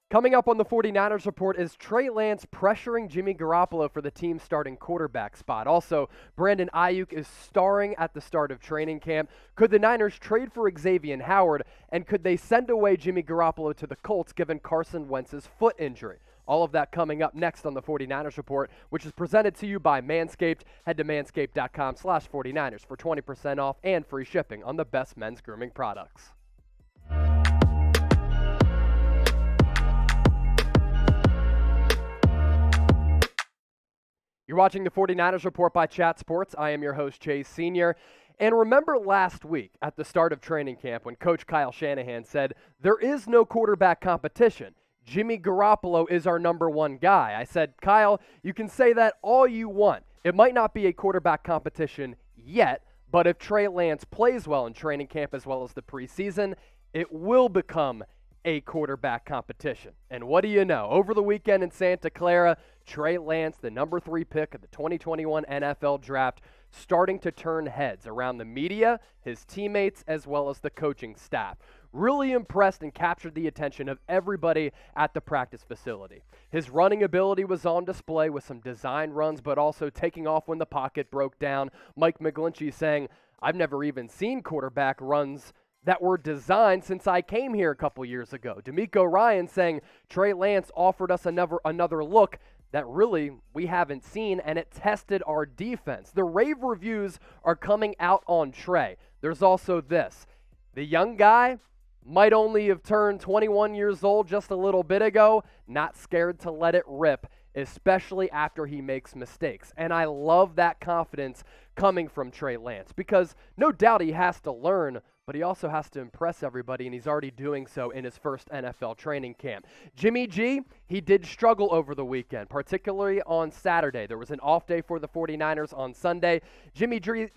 Coming up on the 49ers Report is Trey Lance pressuring Jimmy Garoppolo for the team's starting quarterback spot. Also, Brandon Aiyuk is starring at the start of training camp. Could the Niners trade for Xavien Howard, and could they send away Jimmy Garoppolo to the Colts given Carson Wentz's foot injury? All of that coming up next on the 49ers Report, which is presented to you by Manscaped. Head to manscaped.com/49ers for 20% off and free shipping on the best men's grooming products. You're watching the 49ers Report by Chat Sports. I am your host, Chase Sr. And remember last week at the start of training camp when Coach Kyle Shanahan said, there is no quarterback competition. Jimmy Garoppolo is our number one guy. I said, Kyle, you can say that all you want. It might not be a quarterback competition yet, but if Trey Lance plays well in training camp as well as the preseason, it will become a quarterback competition. And what do you know? Over the weekend in Santa Clara, Trey Lance, the number 3 pick of the 2021 NFL Draft, starting to turn heads around the media, his teammates, as well as the coaching staff. Really impressed and captured the attention of everybody at the practice facility. His running ability was on display with some design runs, but also taking off when the pocket broke down. Mike McGlinchey saying, I've never even seen quarterback runs that were designed since I came here a couple years ago. D'Amico Ryan saying Trey Lance offered us another look that really we haven't seen, and it tested our defense. The rave reviews are coming out on Trey. There's also this. The young guy might only have turned 21 years old just a little bit ago, not scared to let it rip, especially after he makes mistakes. And I love that confidence coming from Trey Lance because no doubt he has to learn, but he also has to impress everybody, and he's already doing so in his first NFL training camp. Jimmy G, he did struggle over the weekend, particularly on Saturday. There was an off day for the 49ers on Sunday. Jimmy G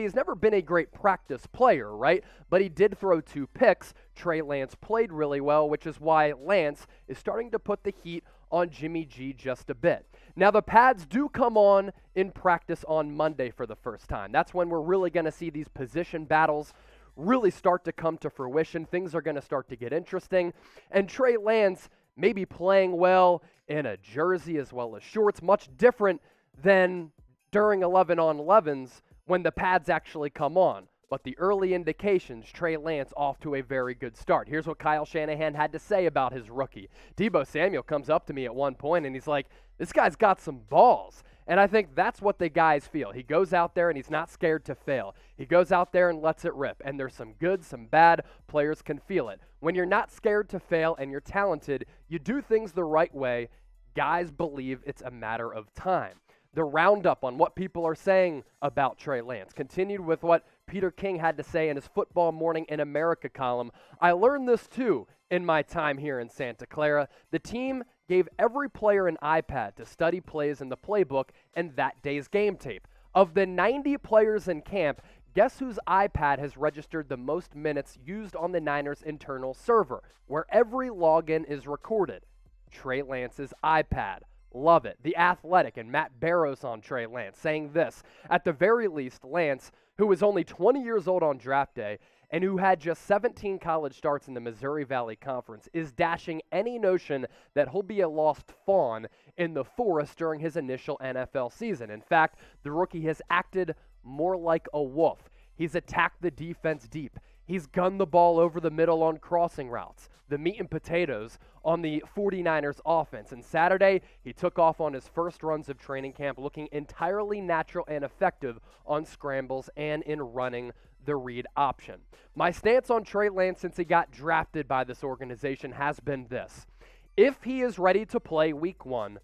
has never been a great practice player, right? But he did throw 2 picks. Trey Lance played really well, which is why Lance is starting to put the heat on Jimmy G just a bit. Now, the pads do come on in practice on Monday for the first time. That's when we're really going to see these position battles really start to come to fruition. Things are going to start to get interesting. And Trey Lance may be playing well in a jersey as well as shorts, much different than during 11-on-11s when the pads actually come on. But the early indications, Trey Lance off to a very good start. Here's what Kyle Shanahan had to say about his rookie. Deebo Samuel comes up to me at one point and he's like, this guy's got some balls. And I think that's what the guys feel. He goes out there and he's not scared to fail. He goes out there and lets it rip. And there's some good, some bad. Players can feel it. When you're not scared to fail and you're talented, you do things the right way. Guys believe it's a matter of time. The roundup on what people are saying about Trey Lance continued with what Peter King had to say in his Football Morning in America column. I learned this too in my time here in Santa Clara. The team gave every player an iPad to study plays in the playbook and that day's game tape. Of the 90 players in camp, guess whose iPad has registered the most minutes used on the Niners' internal server, where every login is recorded? Trey Lance's iPad. Love it. The Athletic and Matt Barrows on Trey Lance saying this. At the very least, Lance, who was only 20 years old on draft day and who had just 17 college starts in the Missouri Valley Conference, is dashing any notion that he'll be a lost fawn in the forest during his initial NFL season. In fact, the rookie has acted more like a wolf. He's attacked the defense deep. He's gunned the ball over the middle on crossing routes, the meat and potatoes on the 49ers offense. And Saturday, he took off on his first runs of training camp looking entirely natural and effective on scrambles and in running the read option. My stance on Trey Lance since he got drafted by this organization has been this. If he is ready to play week 1,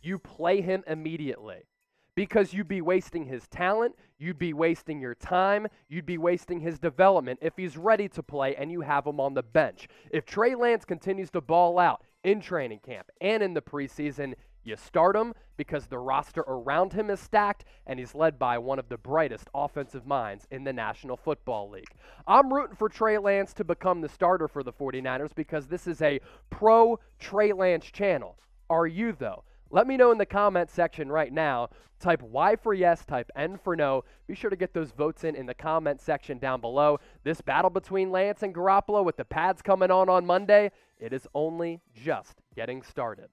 you play him immediately. Because you'd be wasting his talent, you'd be wasting your time, you'd be wasting his development if he's ready to play and you have him on the bench. If Trey Lance continues to ball out in training camp and in the preseason, you start him because the roster around him is stacked and he's led by one of the brightest offensive minds in the National Football League. I'm rooting for Trey Lance to become the starter for the 49ers because this is a pro Trey Lance channel. Are you, though? Let me know in the comment section right now. Type Y for yes, type N for no. Be sure to get those votes in the comment section down below. This battle between Lance and Garoppolo with the pads coming on Monday, it is only just getting started.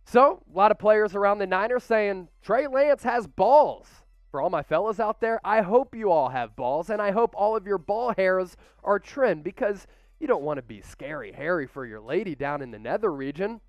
So, a lot of players around the Niners saying Trey Lance has balls. For all my fellas out there, I hope you all have balls, and I hope all of your ball hairs are trimmed because you don't want to be scary hairy for your lady down in the nether region.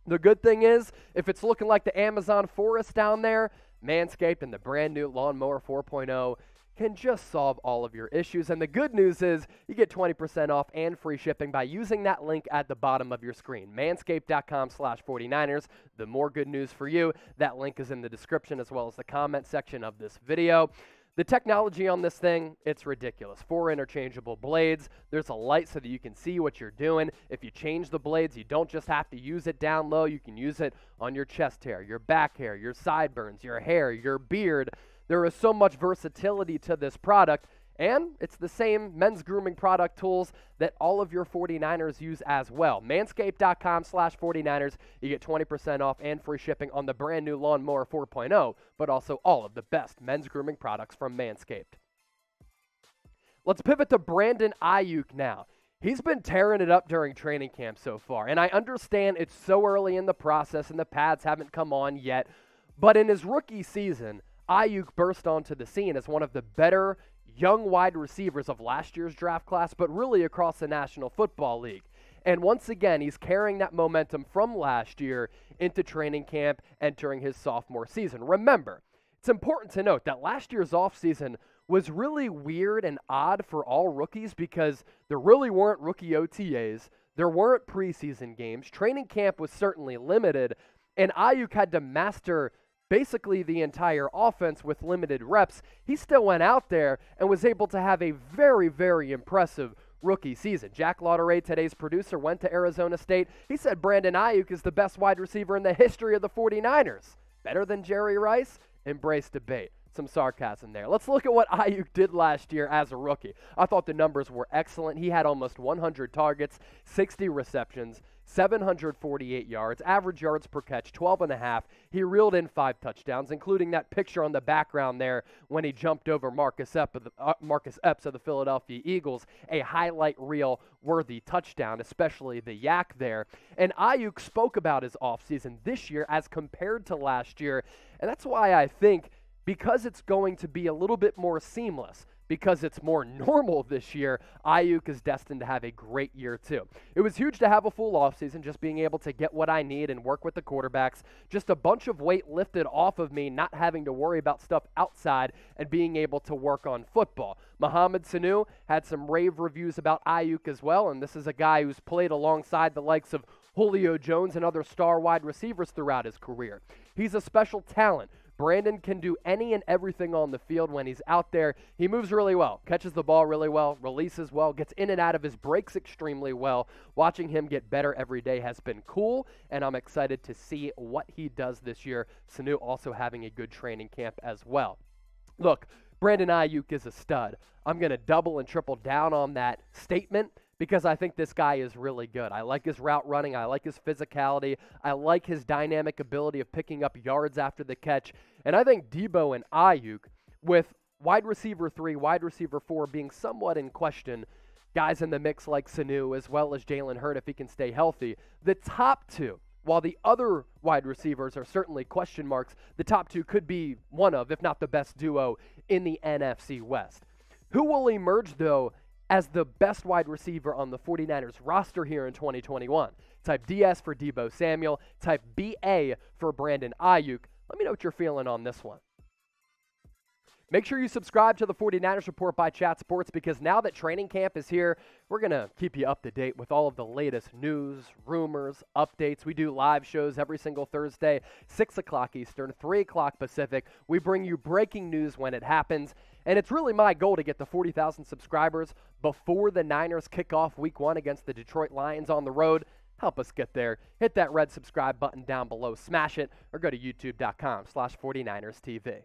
The good thing is, if it's looking like the Amazon forest down there, Manscaped and the brand new Lawnmower 4.0 can just solve all of your issues. And the good news is you get 20% off and free shipping by using that link at the bottom of your screen, manscaped.com/49ers. The more good news for you, that link is in the description as well as the comment section of this video. The technology on this thing, it's ridiculous. 4 interchangeable blades. There's a light so that you can see what you're doing. If you change the blades, you don't just have to use it down low. You can use it on your chest hair, your back hair, your sideburns, your hair, your beard. There is so much versatility to this product, and it's the same men's grooming product tools that all of your 49ers use as well. Manscaped.com/49ers. You get 20% off and free shipping on the brand new Lawnmower 4.0, but also all of the best men's grooming products from Manscaped. Let's pivot to Brandon Aiyuk now. He's been tearing it up during training camp so far, and I understand it's so early in the process and the pads haven't come on yet, but in his rookie season, Aiyuk burst onto the scene as one of the better young wide receivers of last year's draft class, but really across the National Football League. And once again, he's carrying that momentum from last year into training camp entering his sophomore season. Remember, it's important to note that last year's offseason was really weird and odd for all rookies because there really weren't rookie OTAs, there weren't preseason games, training camp was certainly limited, and Aiyuk had to master basically the entire offense with limited reps. He still went out there and was able to have a very, very impressive rookie season. Jack Lauderay, today's producer, went to Arizona State. He said Brandon Aiyuk is the best wide receiver in the history of the 49ers. Better than Jerry Rice? Embrace debate. Some sarcasm there. Let's look at what Aiyuk did last year as a rookie. I thought the numbers were excellent. He had almost 100 targets, 60 receptions, 748 yards, average yards per catch, 12.5. He reeled in 5 touchdowns, including that picture on the background there when he jumped over Marcus Epps of the Philadelphia Eagles, a highlight reel worthy touchdown, especially the yak there. And Aiyuk spoke about his offseason this year as compared to last year, and that's why I think because it's going to be a little bit more seamless, because it's more normal this year, Aiyuk is destined to have a great year too. It was huge to have a full offseason, just being able to get what I need and work with the quarterbacks. Just a bunch of weight lifted off of me, not having to worry about stuff outside and being able to work on football. Mohamed Sanu had some rave reviews about Aiyuk as well, and this is a guy who's played alongside the likes of Julio Jones and other star wide receivers throughout his career. He's a special talent. Brandon can do any and everything on the field when he's out there. He moves really well, catches the ball really well, releases well, gets in and out of his breaks extremely well. Watching him get better every day has been cool, and I'm excited to see what he does this year. Sanu also having a good training camp as well. Look, Brandon Aiyuk is a stud. I'm going to double and triple down on that statement because I think this guy is really good. I like his route running. I like his physicality. I like his dynamic ability of picking up yards after the catch. And I think Debo and Aiyuk, with wide receiver 3, wide receiver 4 being somewhat in question, guys in the mix like Sanu as well as Jalen Hurd if he can stay healthy, the top 2, while the other wide receivers are certainly question marks, the top 2 could be one of, if not the best duo in the NFC West. Who will emerge, though, as the best wide receiver on the 49ers roster here in 2021? Type DS for Debo Samuel. Type BA for Brandon Aiyuk. Let me know what you're feeling on this one. Make sure you subscribe to the 49ers Report by Chat Sports because now that training camp is here, we're going to keep you up to date with all of the latest news, rumors, updates. We do live shows every single Thursday, 6 o'clock Eastern, 3 o'clock Pacific. We bring you breaking news when it happens. And it's really my goal to get to 40,000 subscribers before the Niners kick off Week 1 against the Detroit Lions on the road. Help us get there. Hit that red subscribe button down below, smash it, or go to youtube.com/49erstv.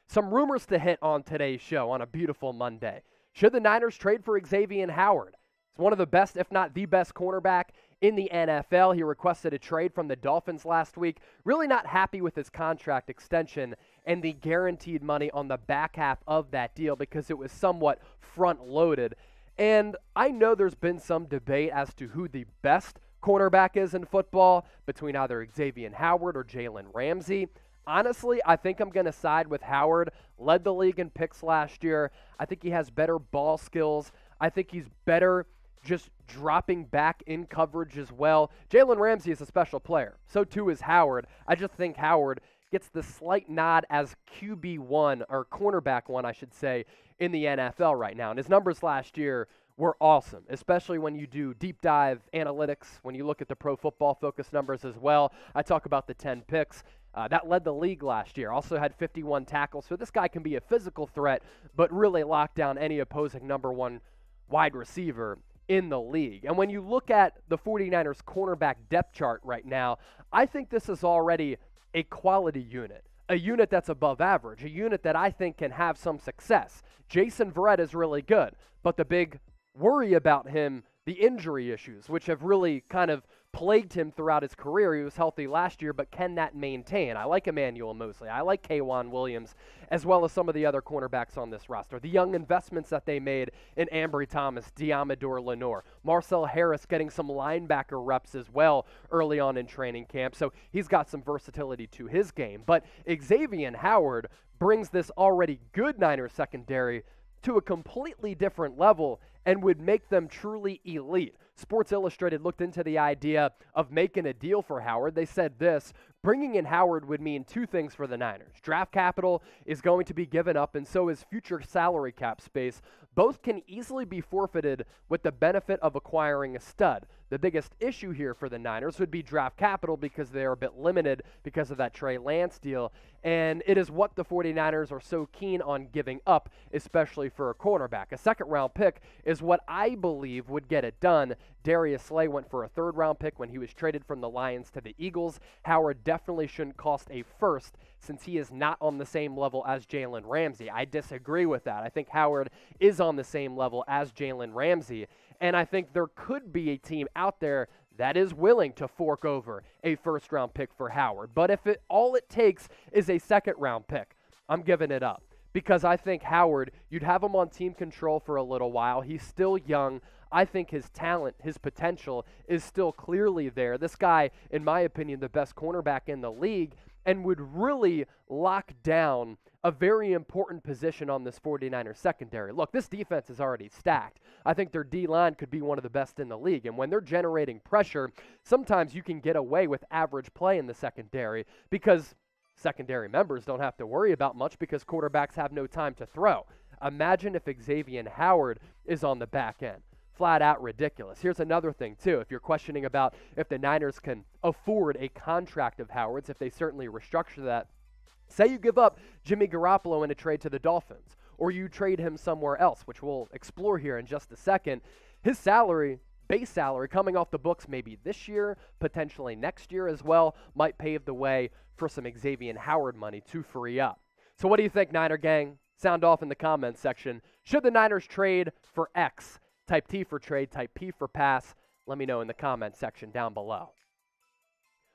Some rumors to hit on today's show on a beautiful Monday. Should the Niners trade for Xavien Howard? He's one of the best, if not the best, cornerback in the NFL. He requested a trade from the Dolphins last week. Really not happy with his contract extension and the guaranteed money on the back half of that deal because it was somewhat front-loaded. And I know there's been some debate as to who the best cornerback is in football between either Xavien Howard or Jalen Ramsey. Honestly, I think I'm going to side with Howard. Led the league in picks last year. I think he has better ball skills. I think he's better just dropping back in coverage as well. Jalen Ramsey is a special player. So too is Howard. I just think Howard gets the slight nod as QB1, or cornerback 1, I should say, in the NFL right now. And his numbers last year were awesome, especially when you do deep dive analytics, when you look at the Pro Football Focus numbers as well. I talk about the 10 picks. That led the league last year. Also had 51 tackles. So this guy can be a physical threat, but really lock down any opposing number 1 wide receiver in the league. And when you look at the 49ers cornerback depth chart right now, I think this is already a quality unit, a unit that's above average, a unit that I think can have some success. Jason Verrett is really good, but the big worry about him, the injury issues, which have really kind of plagued him throughout his career. He was healthy last year, but can that maintain? I like Emmanuel Mosley. I like K'Wan Williams, as well as some of the other cornerbacks on this roster. The young investments that they made in Ambry Thomas, Diamador Lenore, Marcel Harris getting some linebacker reps as well early on in training camp. So he's got some versatility to his game. But Xavien Howard brings this already good Niners secondary to a completely different level and would make them truly elite. Sports Illustrated looked into the idea of making a deal for Howard. They said this: bringing in Howard would mean two things for the Niners. Draft capital is going to be given up, and so is future salary cap space. Both can easily be forfeited with the benefit of acquiring a stud. The biggest issue here for the Niners would be draft capital because they are a bit limited because of that Trey Lance deal, and it is what the 49ers are so keen on giving up, especially for a cornerback. A second-round pick is what I believe would get it done. Darius Slay went for a third-round pick when he was traded from the Lions to the Eagles. Howard definitely shouldn't cost a first since he is not on the same level as Jalen Ramsey. I disagree with that. I think Howard is on the same level as Jalen Ramsey, and I think there could be a team out there that is willing to fork over a first-round pick for Howard. But if all it takes is a second-round pick, I'm giving it up. Because I think Howard, you'd have him on team control for a little while. He's still young. I think his talent, his potential is still clearly there. This guy, in my opinion, the best cornerback in the league, and would really lock down a very important position on this 49ers secondary. Look, this defense is already stacked. I think their D-line could be one of the best in the league. And when they're generating pressure, sometimes you can get away with average play in the secondary because secondary members don't have to worry about much because quarterbacks have no time to throw. Imagine if Xavien Howard is on the back end. Flat out ridiculous. Here's another thing, too. If you're questioning about if the Niners can afford a contract of Howard's, if they certainly restructure that, say you give up Jimmy Garoppolo in a trade to the Dolphins, or you trade him somewhere else, which we'll explore here in just a second. His salary, base salary, coming off the books maybe this year, potentially next year as well, might pave the way for some Xavien Howard money to free up. So what do you think, Niner gang? Sound off in the comments section. Should the Niners trade for X? Type T for trade, type P for pass. Let me know in the comments section down below.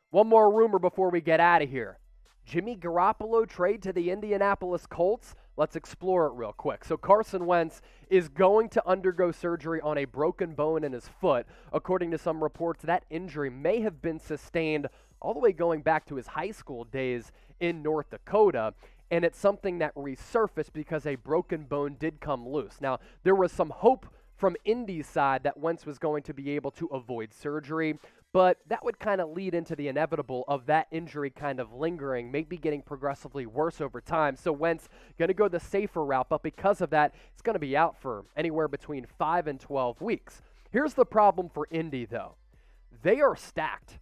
One more rumor before we get out of here. Jimmy Garoppolo trade to the Indianapolis Colts? Let's explore it real quick. So Carson Wentz is going to undergo surgery on a broken bone in his foot. According to some reports, that injury may have been sustained all the way going back to his high school days in North Dakota. And it's something that resurfaced because a broken bone did come loose. Now, there was some hope from Indy's side that Wentz was going to be able to avoid surgery, but that would kind of lead into the inevitable of that injury kind of lingering, maybe getting progressively worse over time. So Wentz going to go the safer route, but because of that, it's going to be out for anywhere between 5 and 12 weeks. Here's the problem for Indy, though. They are stacked.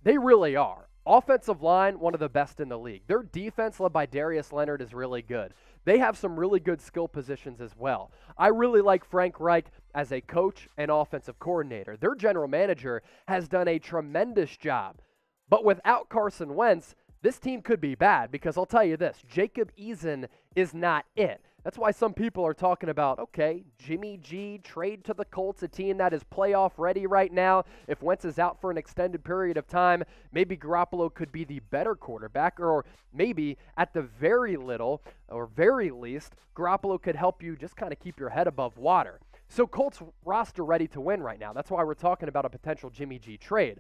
They really are. Offensive line, one of the best in the league. Their defense, led by Darius Leonard, is really good. They have some really good skill positions as well. I really like Frank Reich as a coach and offensive coordinator. Their general manager has done a tremendous job. But without Carson Wentz, this team could be bad because I'll tell you this, Jacob Eason is not it. That's why some people are talking about, okay, Jimmy G, trade to the Colts, a team that is playoff ready right now. If Wentz is out for an extended period of time, maybe Garoppolo could be the better quarterback, or maybe at the very little or very least, Garoppolo could help you just kind of keep your head above water. So Colts roster ready to win right now. That's why we're talking about a potential Jimmy G trade.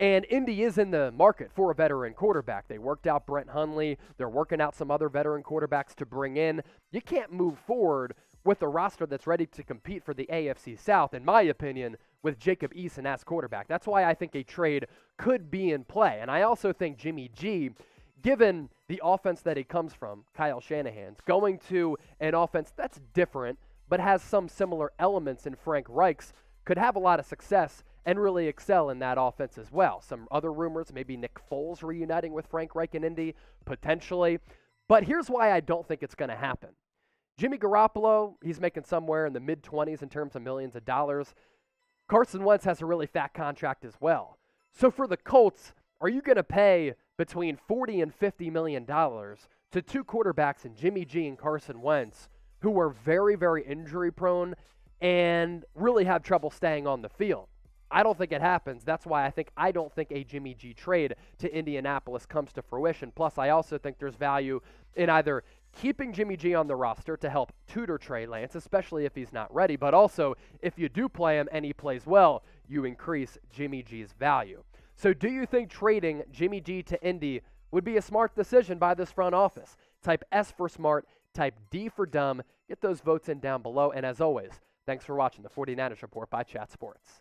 And Indy is in the market for a veteran quarterback. They worked out Brent Hundley. They're working out some other veteran quarterbacks to bring in. You can't move forward with a roster that's ready to compete for the AFC South, in my opinion, with Jacob Eason as quarterback. That's why I think a trade could be in play. And I also think Jimmy G, given the offense that he comes from, Kyle Shanahan's, going to an offense that's different but has some similar elements in Frank Reich's, could have a lot of success and really excel in that offense as well. Some other rumors, maybe Nick Foles reuniting with Frank Reich in Indy, potentially. But here's why I don't think it's going to happen. Jimmy Garoppolo, he's making somewhere in the mid-20s in terms of millions of dollars. Carson Wentz has a really fat contract as well. So for the Colts, are you going to pay between $40 and $50 million to two quarterbacks in Jimmy G and Carson Wentz, who are very, very injury-prone and really have trouble staying on the field? I don't think it happens. That's why I don't think a Jimmy G trade to Indianapolis comes to fruition. Plus, I also think there's value in either keeping Jimmy G on the roster to help tutor Trey Lance, especially if he's not ready, but also if you do play him and he plays well, you increase Jimmy G's value. So do you think trading Jimmy G to Indy would be a smart decision by this front office? Type S for smart, type D for dumb. Get those votes in down below. And as always, thanks for watching the 49ers Report by Chat Sports.